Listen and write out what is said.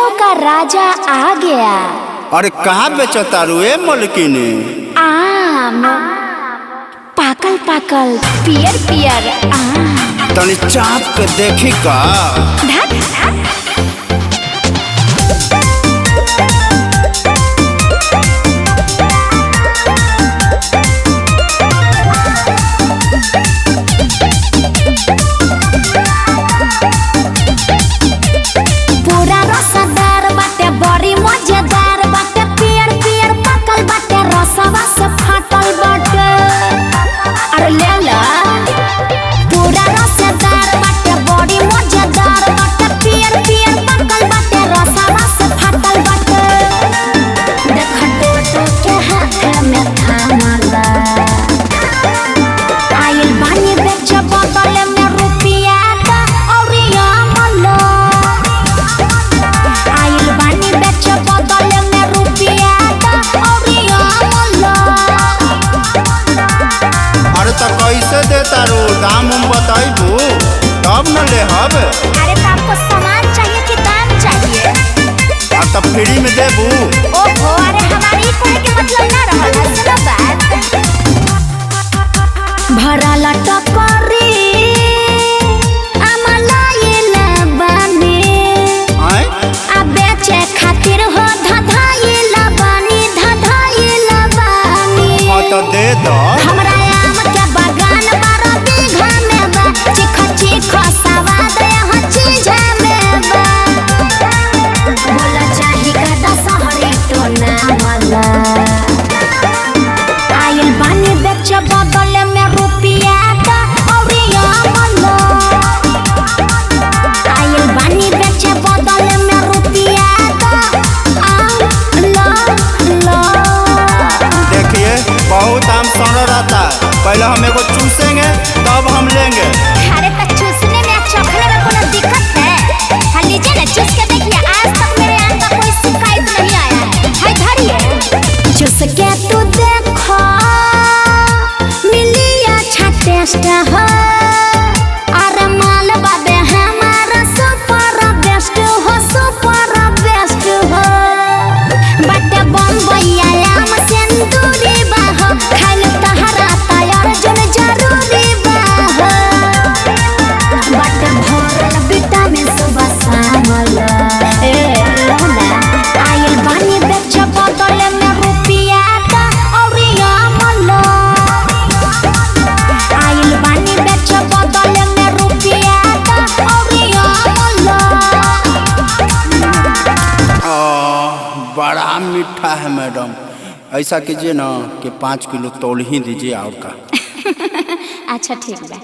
फलों का राजा आ गया। अरे कहाँ बेचतारू ए मलकिनी? आम पाकल पाकल पियर पियर आम। तनी चाप के देखी का। धत पूरा रसदार बाटे, बड़ी मजेदार बाटे, पियर पियर पकल बाटे, रसवा से फाटल बाटे। अरे ले ला। पूरा रसदार बाटे, बड़ी मजेदार बाटे, पियर पियर पकल बाटे, रसवा से फाटल बाटे। देख टोटो के हाथ में थामला, आइल बानी बेच बदले में रुपया का औरिया मल्ला। आइल बानी बेच बदले में रुपया का औरिया मल्ला। अरे तो कैसे देतारू? दाम हम बताइबू तब न ले हब। अरे तो आपको सामान चाहिए कि दाम चाहिए? अब तो फ्री में देबू। ओहो, अरे हमारी कोई के मतलब ना रहल है। सुनो बात, भरला टकरी अमलाइल बानी, आय आ बेचे खातिर हो धधाइल बानी, धधाइल बानी। हाँ तो दे दो। हमरा आम के बागान 12 बीघा में बा, चीख चीख सवाद यहाँ चीज में बा। बोला चाही का दशहरी टोना वाला, आइल बानी बेच बदले में रुपया का औरिया मल्ला। आइल बानी बेच बदले में रुपया का ला ला। देखिए बहुत आम सड़ रहता है, पहले हम एगो चूसेंगे तब हम लेंगे। अरे तो चूसने में और चखने में कोई दिक्कत है? हाँ लीजिए ना, चूस के देखिए। आज तक मेरे आम का कोई शिकायत नहीं आया है। हाय धरिए, चूस के तू देखो, मिली अच्छा टेस्ट है। अरे माल बाबे हमारा सुपर बेस्ट हो, सुपर बेस्ट हो। बटे बम्बईया आम सिंदूरी बाहो, खाइल तहरा तैयार जन जरूरी बाहो। बटे भरल विटामिन सुबह शामल। ए लोना, आइल बानी बेच बदले में रुपया का औरिया मल्ला। आइल बानी बेच बदले में रुपया का औरिया मल्ला। बड़ा मीठा है मैडम। ऐसा कीजिए ना कि 5 किलो तौल ही दीजिए और का। अच्छा ठीक बा।